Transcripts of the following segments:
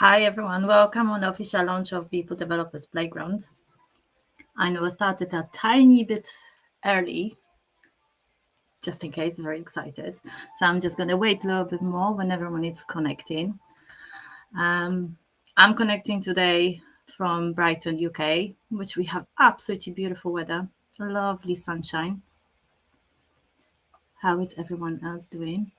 Hi everyone, welcome on the official launch of People Developers Playground. I know I started a tiny bit early, just in case, very excited. So I'm just going to wait a little bit more when everyone is connecting. I'm connecting today from Brighton, UK, which we have absolutely beautiful weather, lovely sunshine. How is everyone else doing?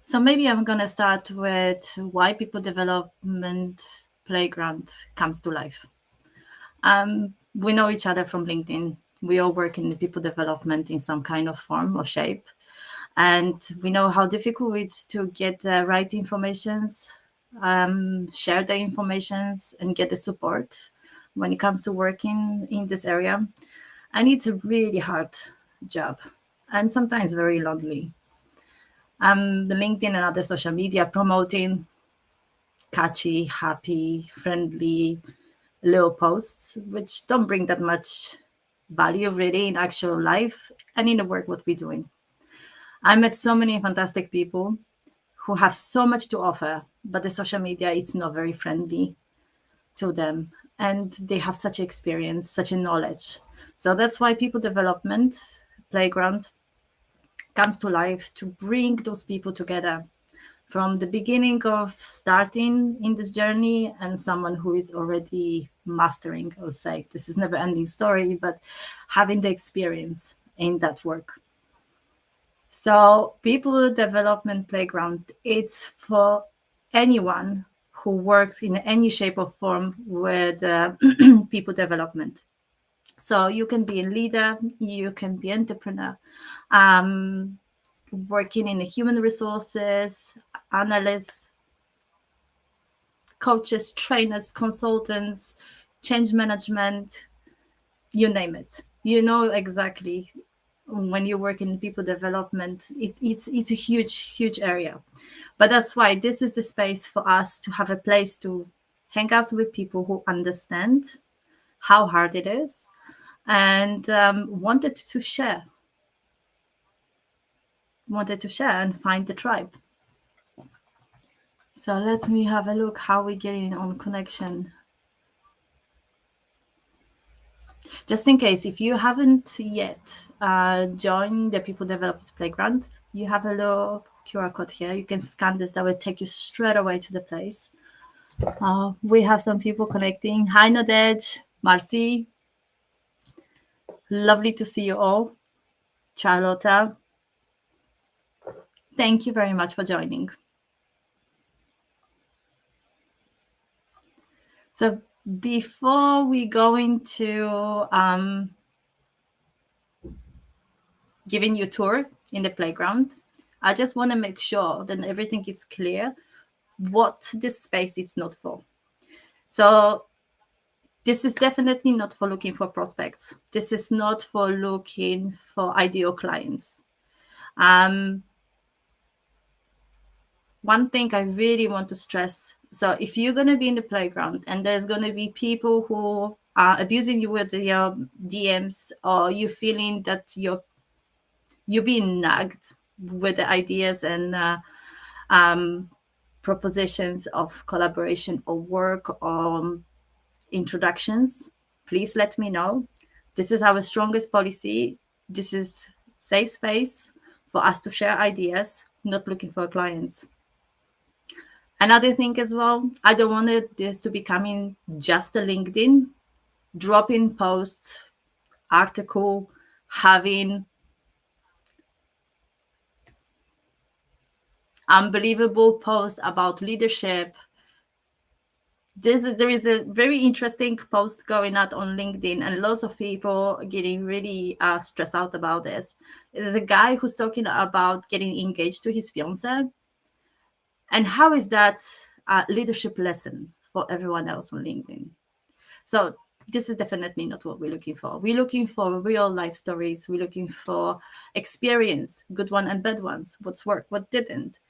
So maybe I'm going to start with why People Development Playground comes to life. We know each other from LinkedIn. We all work in the people development in some kind of form or shape. And we know how difficult it's to get the right informations, share the informations, and get the support when it comes to working in this area. And it's a really hard job and sometimes very lonely. The LinkedIn and other social media promoting catchy, happy, friendly little posts, which don't bring that much value really in actual life and in the work what we're doing. I met so many fantastic people who have so much to offer, but the social media it's not very friendly to them, and they have such experience, such a knowledge. So that's why people development playground comes to life to bring those people together from the beginning of starting in this journey and someone who is already mastering, I'll say. This is never ending story, but having the experience in that work. So people development playground, it's for anyone who works in any shape or form with people development. So you can be a leader, you can be entrepreneur, working in the human resources, analysts, coaches, trainers, consultants, change management, you name it. You know exactly when you work in people development, it's a huge area. But that's why this is the space for us to have a place to hang out with people who understand how hard it is and wanted to share and find the tribe. So let me have a look how we're getting on connection. Just in case, if you haven't yet joined the People Developers Playground, you have a little QR code here. You can scan this. That will take you straight away to the place. We have some people connecting. Hi, Nadej, Marcy. Lovely to see you all. Charlotta. Thank you very much for joining. So before we go into giving you a tour in the playground, I just want to make sure that everything is clear what this space is not for. So this is definitely not for looking for prospects. This is not for looking for ideal clients. One thing I really want to stress, so if you're going to be in the playground and there's going to be people who are abusing you with your DMs, or you feeling that you're being nagged with the ideas and propositions of collaboration or work or introductions, please let me know. This is our strongest policy. This is safe space for us to share ideas, not looking for clients. Another thing as well, I don't want this to becoming just a LinkedIn, drop-in post, article, having unbelievable post about leadership. There is a very interesting post going out on LinkedIn, and lots of people getting really stressed out about this. There's a guy who's talking about getting engaged to his fiance, and how is that a leadership lesson for everyone else on LinkedIn? So this is definitely not what we're looking for. We're looking for real life stories. We're looking for experience, good one and bad ones, what's worked, what didn't.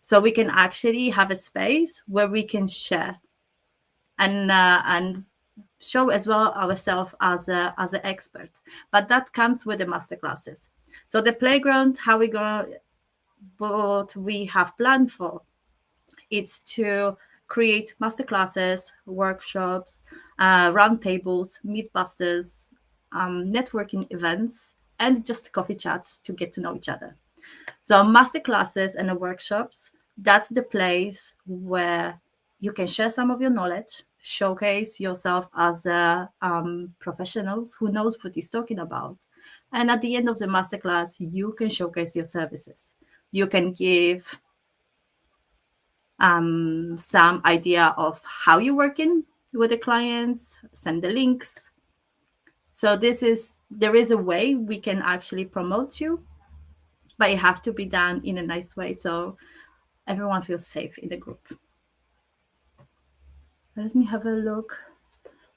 So we can actually have a space where we can share and show as well ourselves as an expert. But that comes with the master classes. So the playground, how we go, what we have planned for, it's to create masterclasses, workshops, roundtables, meetbusters, networking events, and just coffee chats to get to know each other. So masterclasses and the workshops, that's the place where you can share some of your knowledge, showcase yourself as a professional who knows what he's talking about. And at the end of the masterclass, you can showcase your services. You can give some idea of how you're working with the clients, send the links. So there is a way we can actually promote you, but it have to be done in a nice way so everyone feels safe in the group. Let me have a look.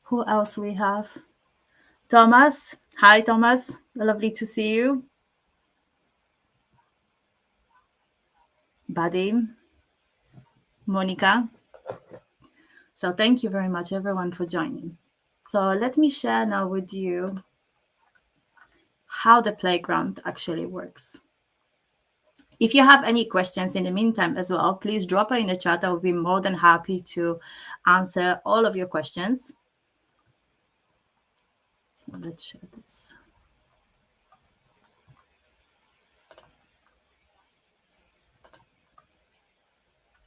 Who else we have? Thomas. Hi, Thomas. Lovely to see you. Buddy. Monica. So thank you very much, everyone, for joining. So let me share now with you how the playground actually works. If you have any questions in the meantime as well, please drop it in the chat. I will be more than happy to answer all of your questions. So let's share this.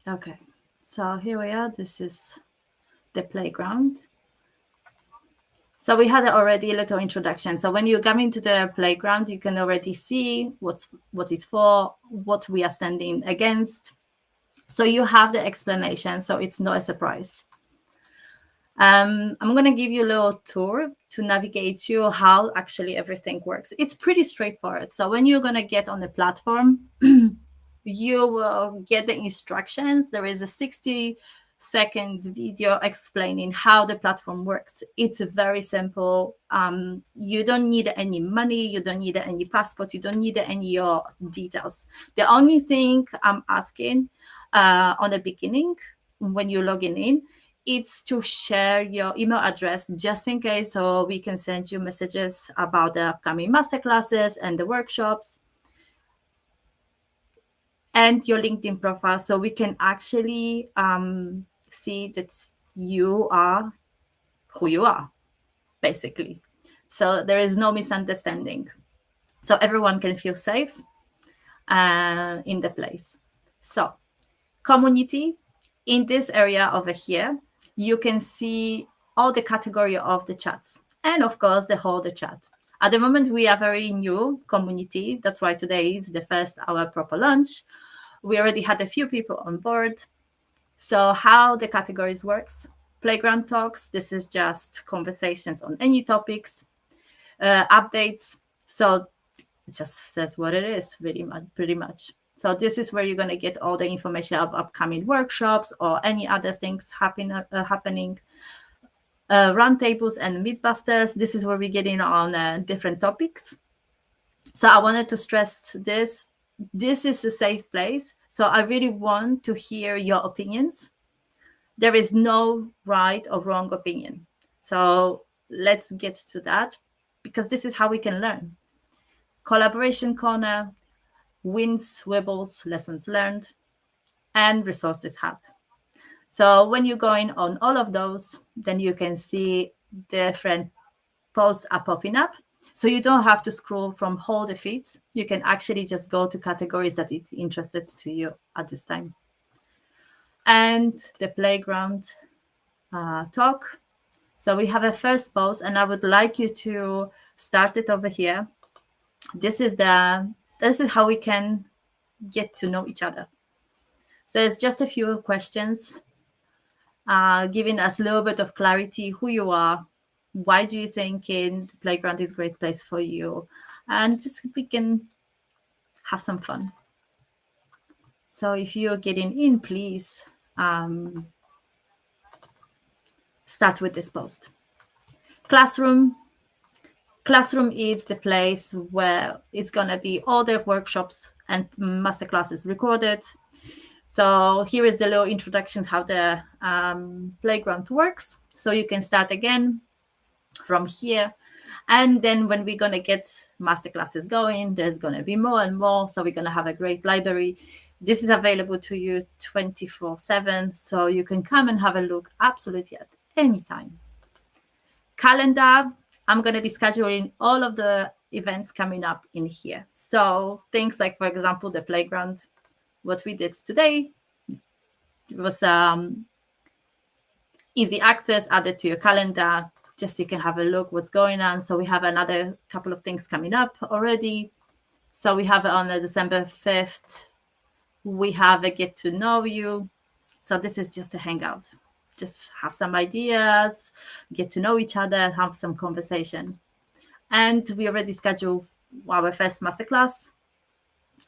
Okay, so here we are. This is the playground. So we had already a little introduction. So when you come into the playground, you can already see what it's for, what we are standing against. So you have the explanation, so it's not a surprise. I'm going to give you a little tour to navigate you how actually everything works. It's pretty straightforward. So when you're going to get on the platform, you will get the instructions. There is a 60 seconds video explaining how the platform works. It's very simple. You don't need any money. You don't need any passport. You don't need any your details. The only thing I'm asking on the beginning when you're logging in, it's to share your email address just in case, so we can send you messages about the upcoming masterclasses and the workshops, and your LinkedIn profile, so we can actually see that you are who you are, basically. So there is no misunderstanding. So everyone can feel safe in the place. So community, in this area over here, you can see all the category of the chats and of course the whole the chat. At the moment, we are very new community. That's why today is the first our proper launch. We already had a few people on board. So how the categories works: playground talks. This is just conversations on any topics, updates. So it just says what it is, pretty much. So this is where you're going to get all the information of upcoming workshops or any other things happening. Roundtables and meetbusters. This is where we get in on different topics. So I wanted to stress this. This is a safe place. So I really want to hear your opinions. There is no right or wrong opinion. So let's get to that, because this is how we can learn. Collaboration corner, wins, wibbles, lessons learned, and resources hub. So when you're going on all of those, then you can see different posts are popping up. So you don't have to scroll from all the feeds. You can actually just go to categories that it's interested to you at this time. And the playground talk. So we have a first post, and I would like you to start it over here. This is how we can get to know each other. So it's just a few questions, giving us a little bit of clarity, who you are, why do you think the playground is a great place for you, and just we can have some fun. So if you're getting in, please start with this post. Classroom is the place where it's going to be all the workshops and masterclasses recorded. So here is the little introduction how the playground works. So you can start again from here. And then when we're going to get masterclasses going, there's going to be more and more. So we're going to have a great library. This is available to you 24/7. So you can come and have a look absolutely at any time. Calendar, I'm going to be scheduling all of the events coming up in here. So things like, for example, the playground, what we did today, it was easy access added to your calendar, just so you can have a look what's going on. So we have another couple of things coming up already. So we have on December 5th, we have a get to know you. So this is just a hangout. Just have some ideas, get to know each other, have some conversation. And we already scheduled our first masterclass.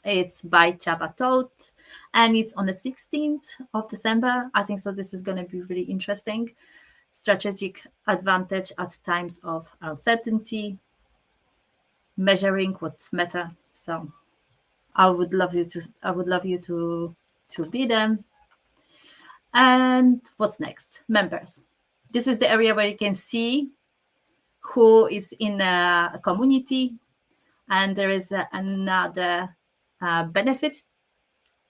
It's by Chaba Toth, and it's on the 16th of December. I think so. This is going to be really interesting. Strategic advantage at times of uncertainty, measuring what's matter. So I would love you to be them. And what's next? Members. This is the area where you can see who is in a community, and there is another benefit,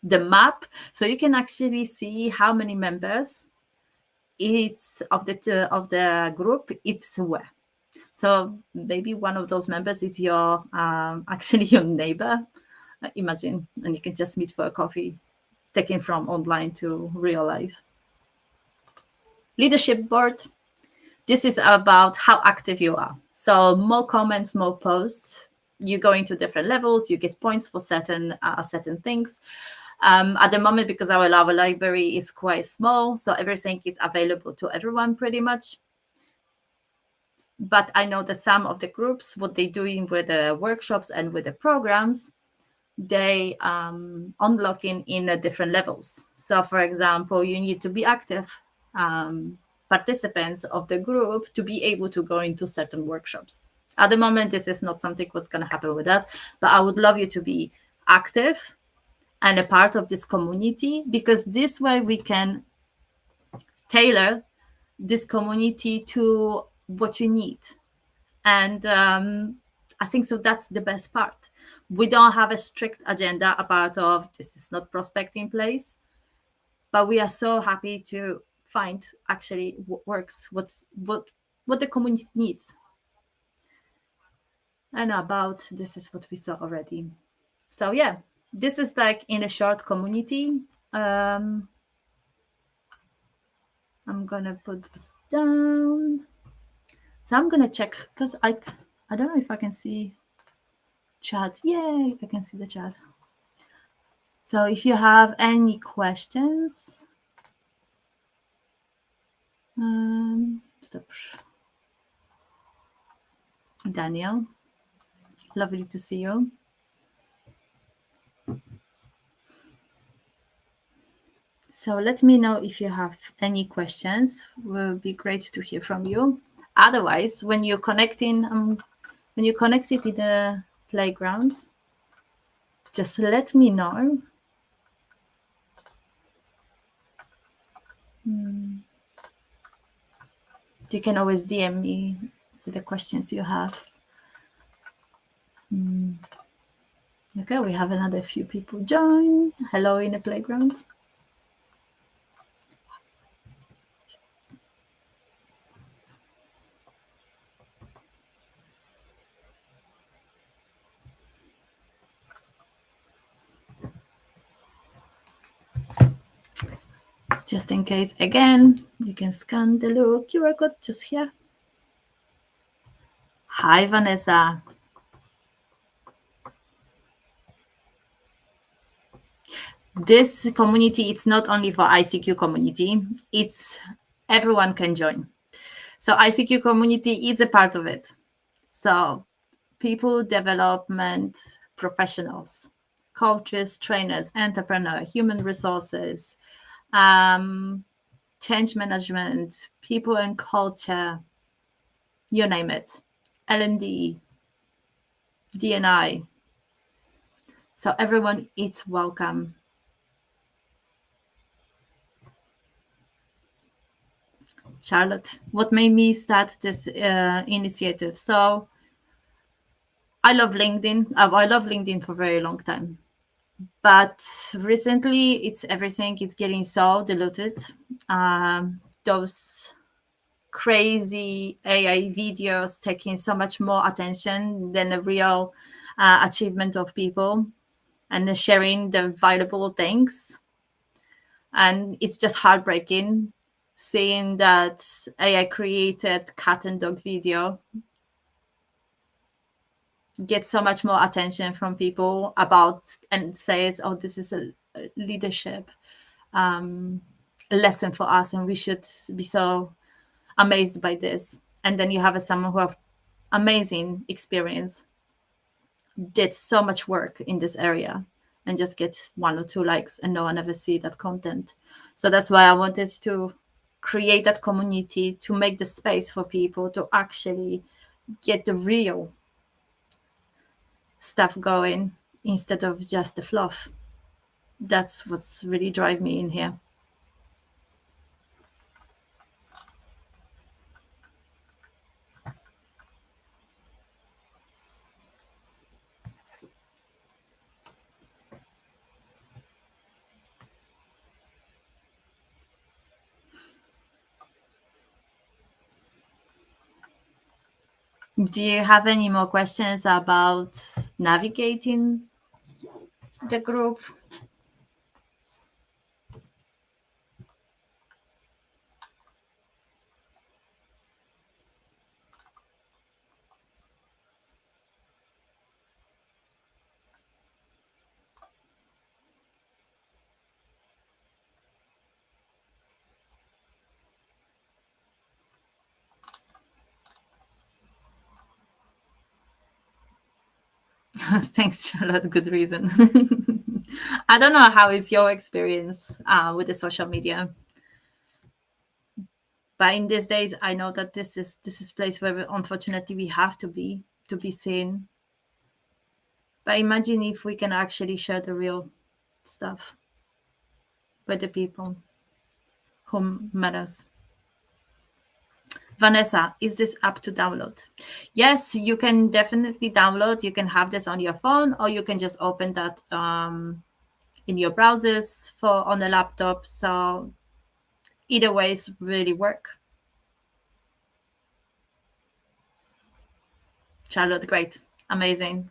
the map. So you can actually see how many members it's of the group it's where. So maybe one of those members is your actually your neighbor. Imagine, and you can just meet for a coffee, taken from online to real life. Leadership board. This is about how active you are. So more comments, more posts. You go into different levels. You get points for certain things. At the moment, because our library is quite small, so everything is available to everyone pretty much. But I know that some of the groups, what they're doing with the workshops and with the programs, they unlocking in different levels. So for example, you need to be active participants of the group to be able to go into certain workshops. At the moment, this is not something what's going to happen with us, but I would love you to be active and a part of this community, because this way we can tailor this community to what you need. And I think so that's the best part. We don't have a strict agenda about of this is not prospecting place, but we are so happy to find actually what works, what the community needs. And about this is what we saw already. So yeah, this is like in a short community. I'm gonna put this down. So I'm gonna check because I don't know if I can see chat. Yay, I can see the chat. So if you have any questions, stop. Daniel, lovely to see you. So let me know if you have any questions. It will be great to hear from you. Otherwise, when you're connected in the playground, just let me know. You can always DM me with the questions you have. Okay, we have another few people join. Hello in the playground. Just in case, again, you can scan the little QR code just here. Hi, Vanessa. This community, it's not only for ICQ community, it's everyone can join. So ICQ community is a part of it. So people development professionals, coaches, trainers, entrepreneurs, human resources, change management, people and culture, you name it, L&D, D&I. So everyone is welcome Charlotte, what made me start this initiative? So I love LinkedIn. I love LinkedIn for a very long time, but recently it's everything. It's getting so diluted. Those crazy AI videos taking so much more attention than the real achievement of people and sharing the valuable things. And it's just heartbreaking seeing that AI created cat and dog video gets so much more attention from people about and says, oh, this is a leadership lesson for us and we should be so amazed by this. And then you have someone who have amazing experience, did so much work in this area and just get 1 or 2 likes and no one ever see that content. So that's why I wanted to create that community, to make the space for people to actually get the real stuff going instead of just the fluff. That's what's really drive me in here. Do you have any more questions about navigating the group? Thanks, Charlotte. Good reason. I don't know how is your experience with the social media, but in these days, I know that this is place where unfortunately we have to be seen. But imagine if we can actually share the real stuff with the people who matters. Vanessa, is this app to download? Yes, you can definitely download. You can have this on your phone, or you can just open that in your browsers for on a laptop. So either ways really work. Charlotte, great, amazing.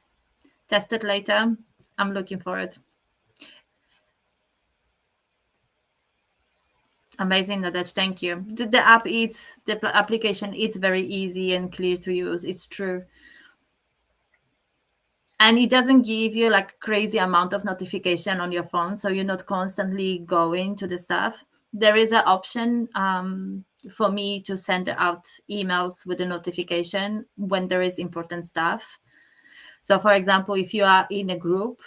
Test it later. I'm looking for it. Amazing, Nadej. Thank you. The application, it's very easy and clear to use. It's true. And it doesn't give you like crazy amount of notification on your phone, so you're not constantly going to the stuff. There is an option for me to send out emails with a notification when there is important stuff. So for example, if you are in a group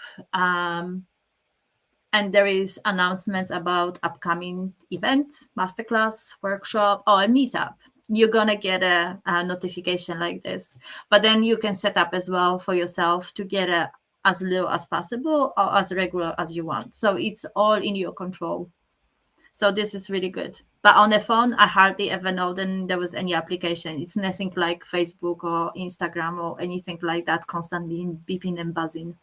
and there is announcements about upcoming event, masterclass, workshop, or a meetup, you're gonna get a notification like this. But then you can set up as well for yourself to get as low as possible or as regular as you want. So it's all in your control. So this is really good. But on the phone, I hardly ever know then there was any application. It's nothing like Facebook or Instagram or anything like that, constantly beeping and buzzing.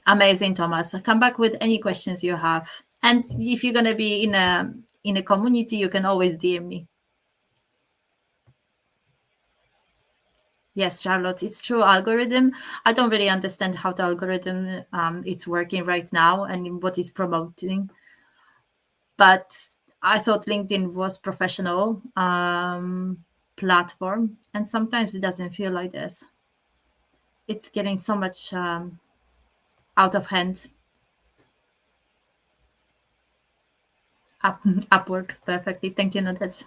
Amazing, Thomas. Come back with any questions you have. And if you're gonna be in a community, you can always DM me. Yes, Charlotte, it's true. Algorithm. I don't really understand how the algorithm it's working right now and what it's promoting. But I thought LinkedIn was professional platform, and sometimes it doesn't feel like this. It's getting so much out of hand. Up works perfectly. Thank you, Nadej.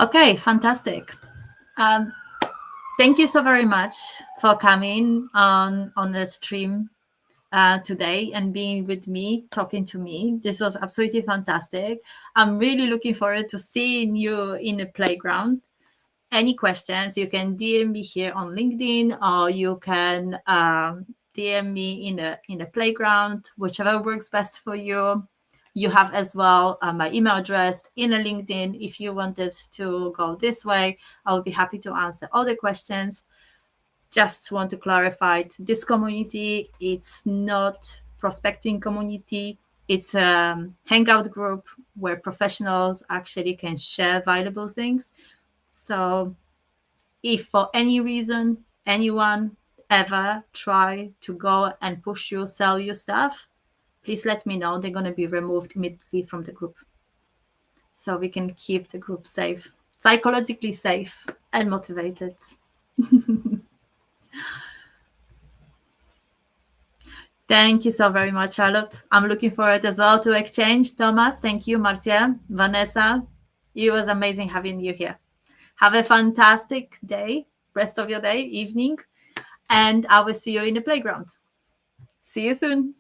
Okay, fantastic. Thank you so very much for coming on the stream today and being with me, talking to me. This was absolutely fantastic. I'm really looking forward to seeing you in the playground. any questions, you can DM me here on LinkedIn, or you can DM me in a playground, whichever works best for you. You have as well my email address in a LinkedIn. If you wanted to go this way, I will be happy to answer all the questions. Just want to clarify, this community, it's not prospecting community. It's a hangout group where professionals actually can share valuable things. So if for any reason anyone ever try to go and push you, sell you stuff, please let me know. They're going to be removed immediately from the group, so we can keep the group safe, psychologically safe and motivated. Thank you so very much, Charlotte. I'm looking forward as well to exchange. Thomas, thank you. Marcia, Vanessa, it was amazing having you here. Have a fantastic day, rest of your day, evening, and I will see you in the playground. See you soon.